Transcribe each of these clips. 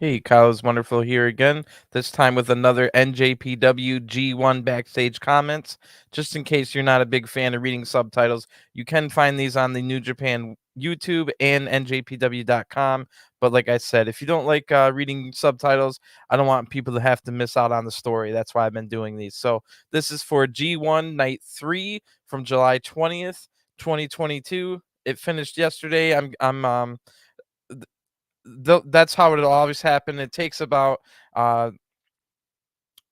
Hey, Kyle is wonderful here again, this time with another NJPW G1 Backstage comments. Just in case you're not a big fan of reading subtitles, you can find these on the New Japan YouTube and NJPW.com. But like I said, if you don't like reading subtitles, I don't want people to have to miss out on the story. That's why I've been doing these. So this is for G1 Night 3 from July 20th, 2022. It finished yesterday. I'm that's how it'll always happen. It takes about uh,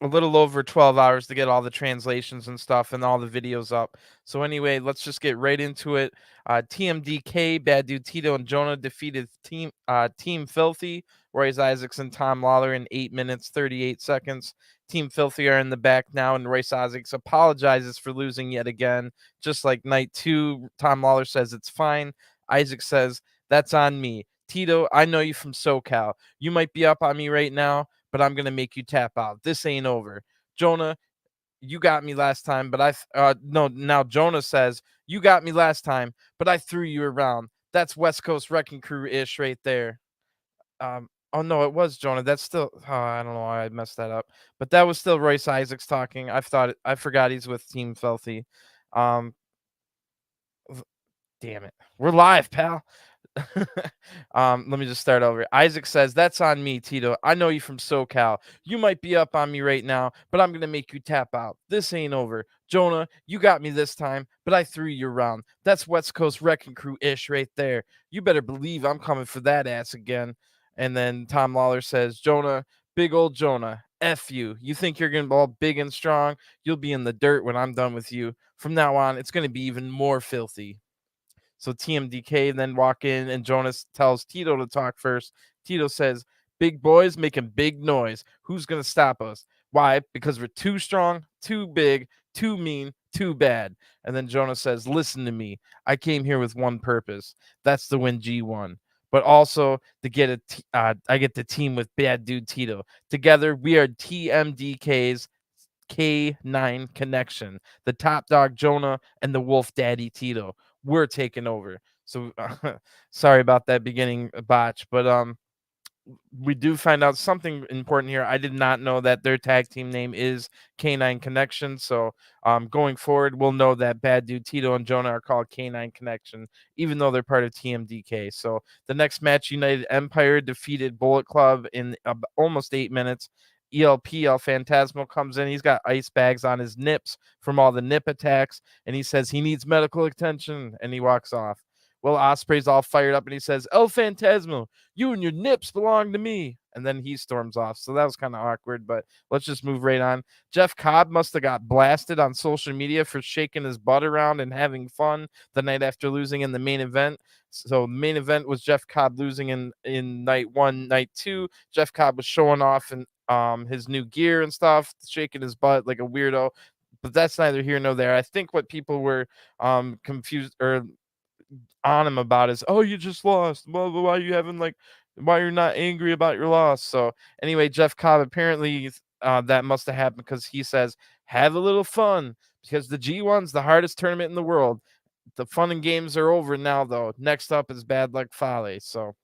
a little over 12 hours to get all the translations and stuff and all the videos up. So anyway, let's just get right into it. TMDK, Bad Dude Tito and JONAH defeated Team Filthy, Royce Isaacs and Tom Lawlor in 8 minutes 38 seconds. Team Filthy are in the back now, and Royce Isaacs apologizes for losing yet again. Just like night 2, Tom Lawlor says it's fine. Isaac says, "That's on me. Tito, I know you from SoCal. You might be up on me right now, but I'm gonna make you tap out. This ain't over. JONAH, you got me last time, but no, now JONAH says, you got me last time, but I threw you around. That's West Coast Wrecking Crew-ish right there." Oh no, it was JONAH. That's still I don't know why I messed that up. But that was still Royce Isaacs talking. I forgot he's with Team Filthy. Um Damn it. We're live, pal. Let me just start over. Isaac says, "That's on me, Tito. I know you from SoCal. You might be up on me right now, but I'm gonna make you tap out. This ain't over. JONAH, you got me this time, but I threw you around. That's West Coast Wrecking Crew-ish right there. You better believe I'm coming for that ass again." And then Tom Lawlor says, "JONAH, big old JONAH, F you. You think you're gonna be all big and strong? You'll be in the dirt when I'm done with you. From now on, it's gonna be even more filthy." So TMDK then walk in, and JONAH tells Tito to talk first. Tito says, "Big boys making big noise. Who's going to stop us? Why? Because we're too strong, too big, too mean, too bad." And then JONAH says, "Listen to me. I came here with one purpose. That's to win G1. But also to get I get the team with Bad Dude Tito. Together, we are TMDK's K9 connection. The top dog JONAH and the Wolf Daddy Tito. We're taking over." So sorry about that beginning botch, but we do find out something important here. I did not know that their tag team name is K9 Connection. So going forward, we'll know that Bad Dude Tito and JONAH are called K9 Connection, even though they're part of TMDK. So the next match, United Empire defeated Bullet Club in almost 8 minutes. El Phantasmo comes in. He's got ice bags on his nips from all the nip attacks, and he says he needs medical attention, and he walks off. Well, Ospreay's all fired up, and he says, "El Phantasmo, you and your nips belong to me." And then he storms off. So that was kind of awkward, but let's just move right on. Jeff Cobb must have got blasted on social media for shaking his butt around and having fun the night after losing in the main event. So the main event was Jeff Cobb losing in night 1. Night 2, Jeff Cobb was showing off and his new gear and stuff, shaking his butt like a weirdo. But that's neither here nor there. I think what people were confused or on him about is, "Oh, you just lost. Well, why you having like, why you're not angry about your loss?" So anyway, Jeff Cobb apparently that must have happened because he says, "Have a little fun because the G1's the hardest tournament in the world. The fun and games are over now, though. Next up is Bad Luck Fale." So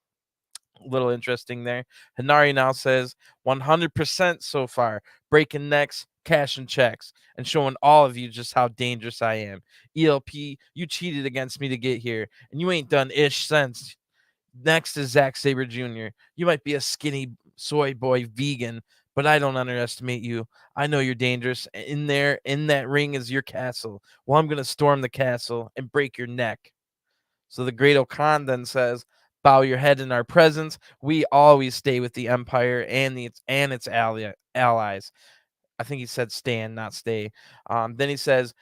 a little interesting there. Henare now says 100% so far, breaking necks, cashing checks, and showing all of you just how dangerous I am. ELP, you cheated against me to get here, and you ain't done ish since. Next is Zack Sabre Jr. You might be a skinny soy boy vegan, but I don't underestimate you. I know you're dangerous. In there, in that ring is your castle. Well, I'm going to storm the castle and break your neck. So the great Okan then says, "Bow your head in our presence. We always stay with the Empire and its allies." I think he said stand, not stay. Then he says,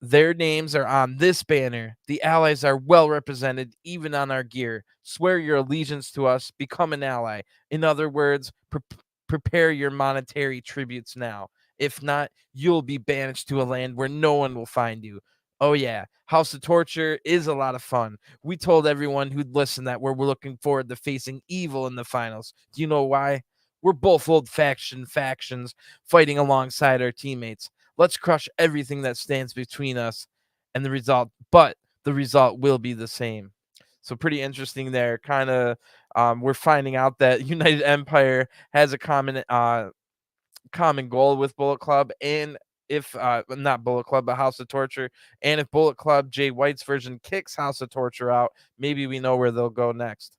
"Their names are on this banner. The allies are well represented, even on our gear. Swear your allegiance to us. Become an ally. In other words, prepare your monetary tributes now. If not, you'll be banished to a land where no one will find you. Oh, yeah. House of Torture is a lot of fun. We told everyone who'd listen that we're looking forward to facing evil in the finals. Do you know why? We're both old factions fighting alongside our teammates. Let's crush everything that stands between us and the result, but the result will be the same." So pretty interesting there. Kind of, we're finding out that United Empire has a common goal with Bullet Club, and if not Bullet Club but House of Torture, and if Bullet Club Jay White's version kicks House of Torture out, maybe we know where they'll go next.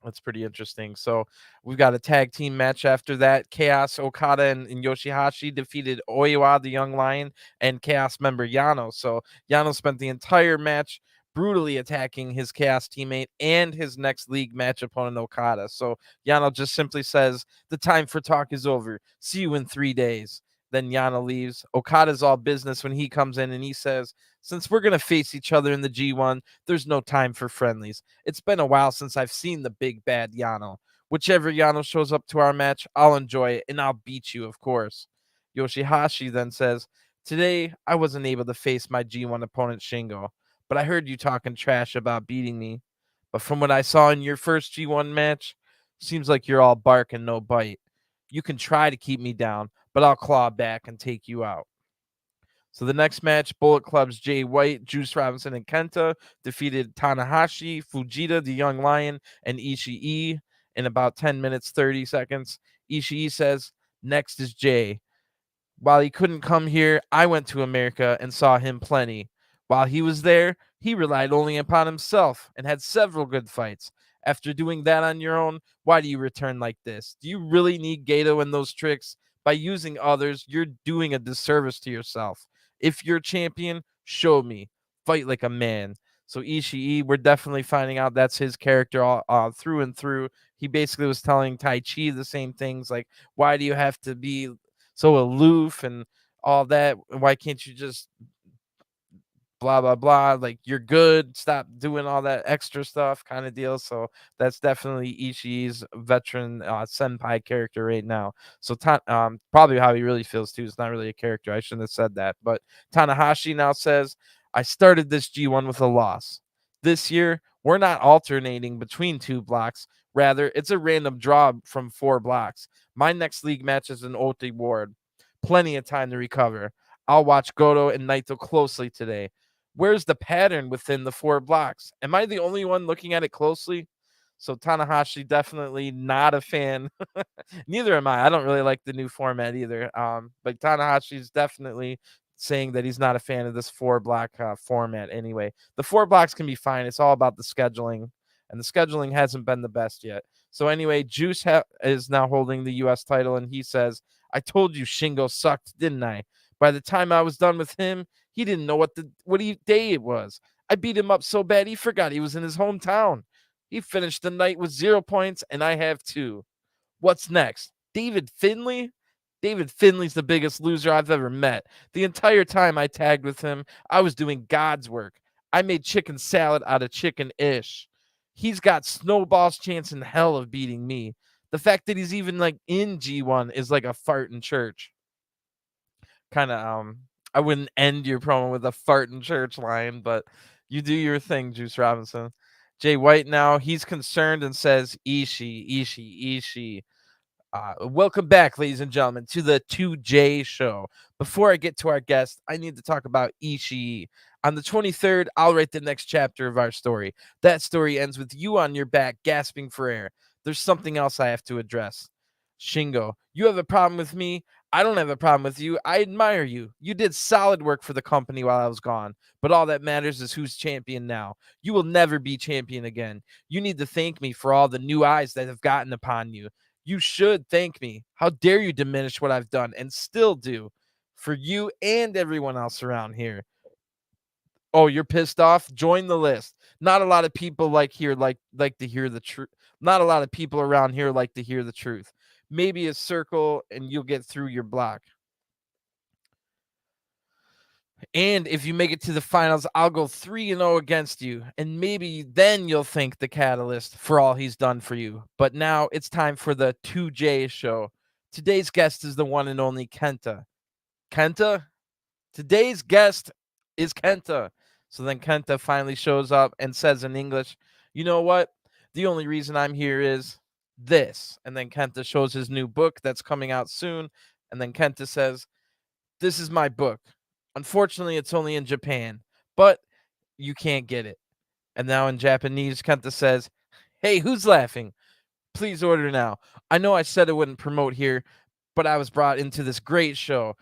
That's pretty interesting. So we've got a tag team match after that. Chaos, Okada, and YOSHI-HASHI defeated Oiwa, the Young Lion, and Chaos member Yano. So Yano spent the entire match brutally attacking his Chaos teammate and his next league match opponent, Okada. So Yano just simply says, "The time for talk is over. See you in 3 days." Then Yano leaves. Okada's all business when he comes in and he says, "Since we're going to face each other in the G1, there's no time for friendlies. It's been a while since I've seen the big bad Yano. Whichever Yano shows up to our match, I'll enjoy it, and I'll beat you, of course." YOSHI-HASHI then says, "Today, I wasn't able to face my G1 opponent Shingo, but I heard you talking trash about beating me. But from what I saw in your first G1 match, seems like you're all bark and no bite. You can try to keep me down, but I'll claw back and take you out." So the next match, Bullet Club's Jay White, Juice Robinson, and Kenta defeated Tanahashi, Fujita, the Young Lion, and Ishii in about 10 minutes, 30 seconds. Ishii says, "Next is Jay. While he couldn't come here, I went to America and saw him plenty. While he was there, he relied only upon himself and had several good fights. After doing that on your own, why do you return like this? Do you really need Gato and those tricks? By using others, you're doing a disservice to yourself. If you're champion, show me. Fight like a man." So Ishii, we're definitely finding out that's his character all through and through. He basically was telling Tai Chi the same things, like, why do you have to be so aloof and all that? Why can't you just blah blah blah, like, you're good, stop doing all that extra stuff kind of deal? So that's definitely Ishii's veteran senpai character right now. So probably how he really feels too. It's not really a character, I shouldn't have said that. But Tanahashi now says, "I started this G1 with a loss. This year we're not alternating between two blocks, rather it's a random draw from 4 blocks. My next league match is an Oti Ward. Plenty of time to recover. I'll watch Goto and Naito closely today. Where's the pattern within the 4 blocks? Am I the only one looking at it closely?" So Tanahashi definitely not a fan. Neither am I. I don't really like the new format either. But Tanahashi's definitely saying that he's not a fan of this 4 block format anyway. The 4 blocks can be fine. It's all about the scheduling, and the scheduling hasn't been the best yet. So anyway, Juice is now holding the U.S. title, and he says, "I told you Shingo sucked, didn't I? By the time I was done with him, he didn't know what day it was. I beat him up so bad he forgot he was in his hometown. He finished the night with 0 points, and I have 2. What's next? David Finley? David Finley's the biggest loser I've ever met. The entire time I tagged with him, I was doing God's work. I made chicken salad out of chicken-ish. He's got snowball's chance in hell of beating me. The fact that he's even like in G1 is like a fart in church." Kind of I wouldn't end your promo with a fart in church line, but you do your thing, Juice Robinson. Jay White now, he's concerned and says, Ishii. Welcome back, ladies and gentlemen, to the 2J show. Before I get to our guest, I need to talk about Ishii. On the 23rd, I'll write the next chapter of our story. That story ends with you on your back, gasping for air. There's something else I have to address. Shingo, you have a problem with me? I don't have a problem with you. I admire you. You did solid work for the company while I was gone. But all that matters is who's champion now. You will never be champion again. You need to thank me for all the new eyes that have gotten upon you. You should thank me. How dare you diminish what I've done and still do for you and everyone else around here? Oh, you're pissed off? Join the list. Not a lot of people like to hear the truth. Not a lot of people around here like to hear the truth. Maybe a circle and you'll get through your block. And if you make it to the finals, I'll go 3-0 against you. And maybe then you'll thank the Catalyst for all he's done for you. But now it's time for the 2J show. Today's guest is the one and only Kenta. Kenta? Today's guest is Kenta. So then Kenta finally shows up and says in English, "You know what? The only reason I'm here is this." And then Kenta shows his new book that's coming out soon. And then Kenta says, "This is my book. Unfortunately, it's only in Japan, but you can't get it. And now in Japanese, Kenta says, "Hey, who's laughing? Please order now. I know I said I wouldn't promote here, but I was brought into this great show."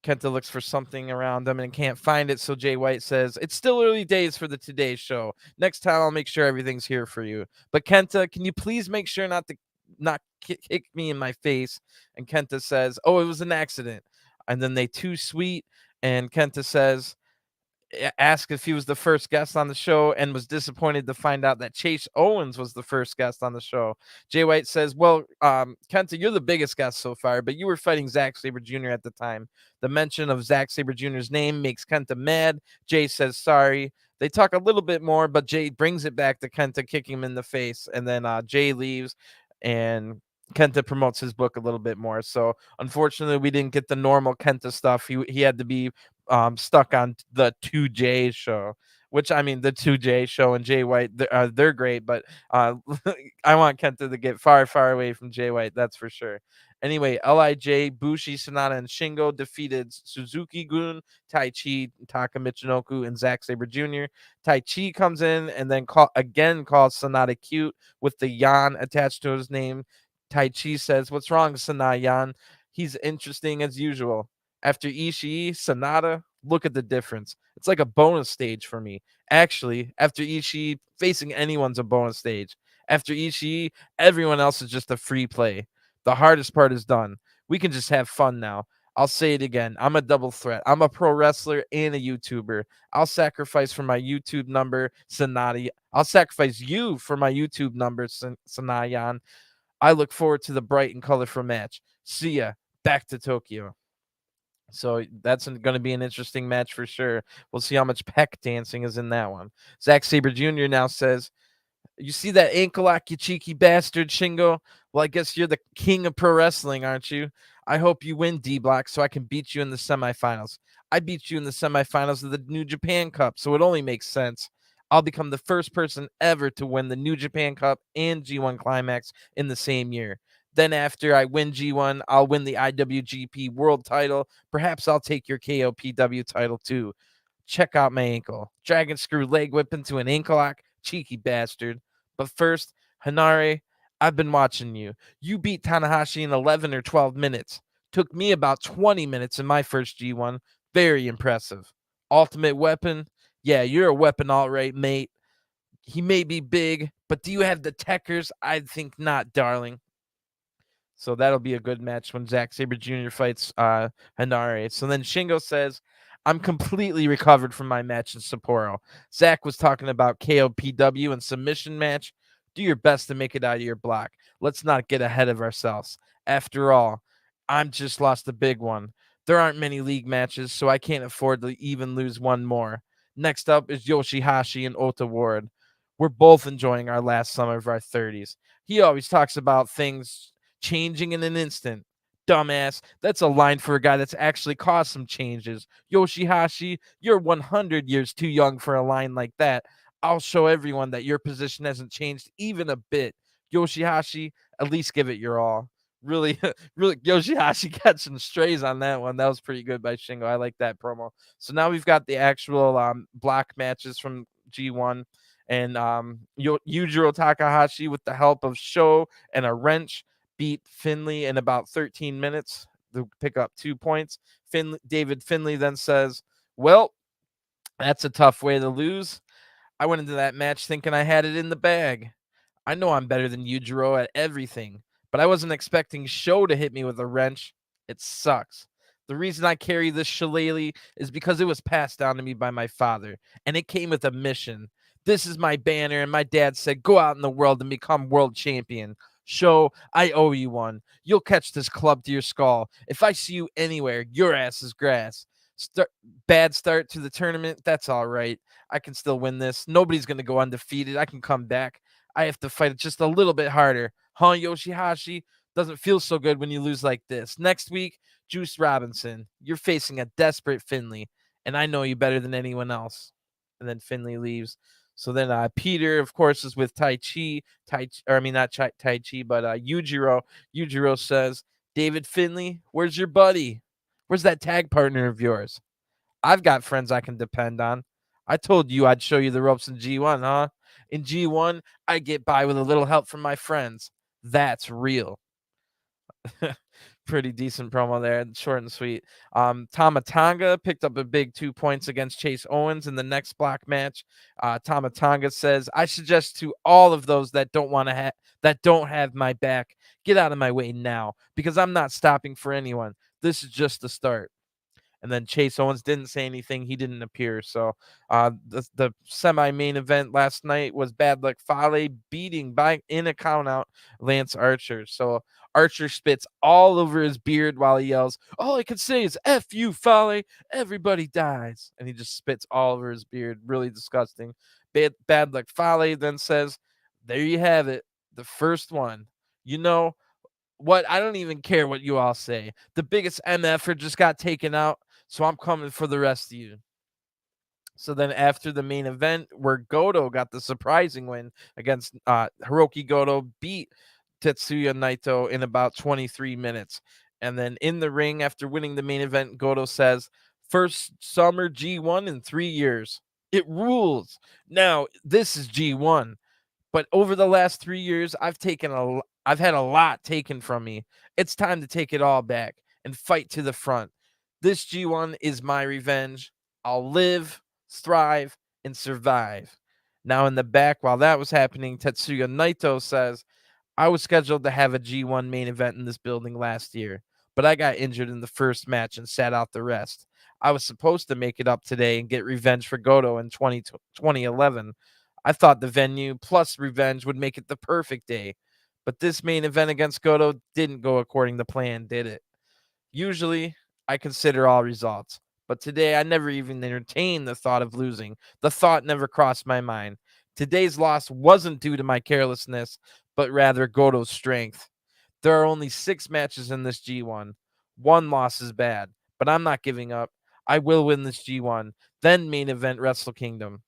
Kenta looks for something around him and can't find it, so Jay White says, "It's still early days for the Today Show. Next time I'll make sure everything's here for you. But Kenta, can you please make sure not kick me in my face?" And Kenta says, "Oh, it was an accident." And then they too sweet, and Kenta says, asked if he was the first guest on the show and was disappointed to find out that Chase Owens was the first guest on the show. Jay White says, "Well, Kenta, you're the biggest guest so far, but you were fighting Zack Sabre Jr. at the time. The mention of Zack Sabre Jr.'s name makes Kenta mad." Jay says sorry. They talk a little bit more, but Jay brings it back to Kenta kicking him in the face, and then Jay leaves, and Kenta promotes his book a little bit more. So unfortunately, we didn't get the normal Kenta stuff. He had to be stuck on the 2J show, which I mean, the 2J show and Jay White, they're great, but I want Kenta to get far, far away from Jay White. That's for sure. Anyway, Lij, Bushi, Sonata, and Shingo defeated Suzuki-gun, Taichi, Taka Michinoku, and Zack Sabre Jr. Taichi comes in and then calls Sonata cute with the Yan attached to his name. Taichi says, "What's wrong, Sonata Yan? He's interesting as usual." After Ishii, Sonata, look at the difference. It's like a bonus stage for me. Actually, after Ishii, facing anyone's a bonus stage. After Ishii, everyone else is just a free play. The hardest part is done. We can just have fun now. I'll say it again. I'm a double threat. I'm a pro wrestler and a YouTuber. I'll sacrifice for my YouTube number, Sonata. I'll sacrifice you for my YouTube number, Sanayan. I look forward to the bright and colorful match. See ya. Back to Tokyo. So that's going to be an interesting match for sure. We'll see how much peck dancing is in that one. Zack Sabre Jr. now says, "You see that ankle lock, you cheeky bastard, Shingo? Well, I guess you're the king of pro wrestling, aren't you? I hope you win, D-Block, so I can beat you in the semifinals. I beat you in the semifinals of the New Japan Cup, so it only makes sense. I'll become the first person ever to win the New Japan Cup and G1 Climax in the same year. Then after I win G1, I'll win the IWGP World title. Perhaps I'll take your KOPW title too. Check out my ankle. Dragon screw leg whip into an ankle lock. Cheeky bastard. But first, Henare, I've been watching you. You beat Tanahashi in 11 or 12 minutes. Took me about 20 minutes in my first G1. Very impressive. Ultimate weapon? Yeah, you're a weapon, all right, mate. He may be big, but do you have the techers? I think not, darling." So that'll be a good match when Zack Sabre Jr. fights Henare. So then Shingo says, "I'm completely recovered from my match in Sapporo. Zack was talking about KOPW and submission match. Do your best to make it out of your block. Let's not get ahead of ourselves. After all, I'm just lost a big one. There aren't many league matches, so I can't afford to even lose one more. Next up is YOSHI-HASHI and Ota Ward. We're both enjoying our last summer of our 30s. He always talks about things changing in an instant. Dumbass. That's a line for a guy that's actually caused some changes. YOSHI-HASHI, you're 100 years too young for a line like that. I'll show everyone that your position hasn't changed even a bit. YOSHI-HASHI, at least give it your all." Really, really, YOSHI-HASHI got some strays on that one. That was pretty good by Shingo. I like that promo. So now we've got the actual block matches from G1. And Yujiro Takahashi, with the help of Sho and a wrench, beat Finley in about 13 minutes to pick up 2 points. David Finley then says, "Well, that's a tough way to lose. I went into that match thinking I had it in the bag. I know I'm better than Yujiro at everything, but I wasn't expecting Sho to hit me with a wrench. It sucks. The reason I carry this shillelagh is because it was passed down to me by my father, and it came with a mission. This is my banner, and my dad said, go out in the world and become world champion. Sho, I owe you one. You'll catch this club to your skull. If I see you anywhere, your ass is grass. Bad start to the tournament. That's all right. I can still win this. Nobody's going to go undefeated. I can come back. I have to fight it just a little bit harder. Huh, Yoshi-Hashi? Doesn't feel so good when you lose like this. Next week, Juice Robinson. You're facing a desperate Finley, and I know you better than anyone else." And then Finley leaves. So then Peter, of course, is with Tai Chi. Not Tai Chi, but Yujiro. Yujiro says, "David Finley, where's your buddy? Where's that tag partner of yours? I've got friends I can depend on. I told you I'd show you the ropes in G1, huh? In G1, I get by with a little help from my friends. That's real. Pretty decent promo there, short and sweet. Tama Tonga picked up a big 2 points against Chase Owens in the next block match. Tama Tonga says, "I suggest to all of those that don't have my back, get out of my way now, because I'm not stopping for anyone. This is just the start." And then Chase Owens didn't say anything. He didn't appear. So the semi-main event last night was Bad Luck Fale beating in a countout Lance Archer. So Archer spits all over his beard while he yells, "All I can say is F you, Fale. Everybody dies." And he just spits all over his beard. Really disgusting. Bad Luck Fale then says, "There you have it. The first one. You know what? I don't even care what you all say. The biggest MFer just got taken out. So I'm coming for the rest of you." So then after the main event, where Goto got the surprising win against Hiroki Goto, beat Tetsuya Naito in about 23 minutes. And then in the ring, after winning the main event, Goto says, "First summer G1 in 3 years. It rules. Now, this is G1. But over the last 3 years, I've had a lot taken from me. It's time to take it all back and fight to the front. This G1 is my revenge. I'll live, thrive, and survive." Now in the back, while that was happening, Tetsuya Naito says, "I was scheduled to have a G1 main event in this building last year, but I got injured in the first match and sat out the rest. I was supposed to make it up today and get revenge for Goto in 2011. I thought the venue plus revenge would make it the perfect day. But this main event against Goto didn't go according to plan, did it? Usually, I consider all results. But today, I never even entertained the thought of losing. The thought never crossed my mind. Today's loss wasn't due to my carelessness, but rather Goto's strength. There are only 6 matches in this G1. One loss is bad, but I'm not giving up. I will win this G1, then main event Wrestle Kingdom.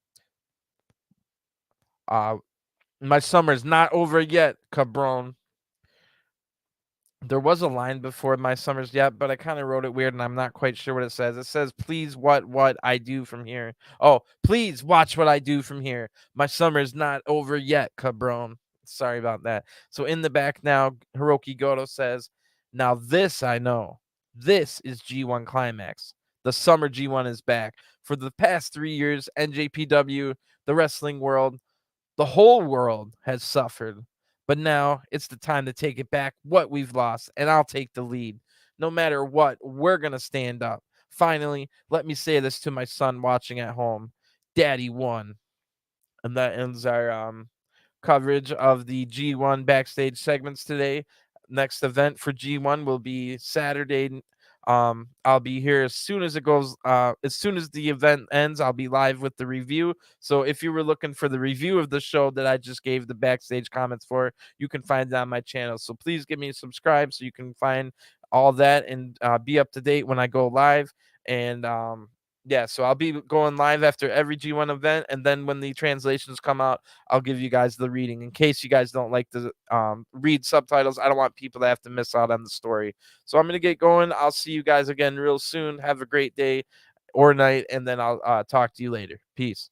My summer's not over yet, cabron." There was a line before "my summer's yet," but I kind of wrote it weird and I'm not quite sure what it says. It says, "Please what I do from here." Oh, "Please watch what I do from here. My summer's not over yet, cabron." Sorry about that. So in the back now, Hiroki Goto says, "Now this I know. This is G1 Climax. The summer G1 is back. For the past 3 years, NJPW, the wrestling world, the whole world has suffered. But now it's the time to take it back, what we've lost, and I'll take the lead. No matter what, we're going to stand up. Finally, let me say this to my son watching at home. Daddy won." And that ends our coverage of the G1 backstage segments today. Next event for G1 will be Saturday. I'll be here as soon as as soon as the event ends, I'll be live with the review. So if you were looking for the review of the show that I just gave the backstage comments for, you can find it on my channel. So please give me a subscribe so you can find all that and be up to date when I go live. And yeah, so I'll be going live after every G1 event, and then when the translations come out, I'll give you guys the reading. In case you guys don't like to read subtitles, I don't want people to have to miss out on the story. So I'm going to get going. I'll see you guys again real soon. Have a great day or night, and then I'll talk to you later. Peace.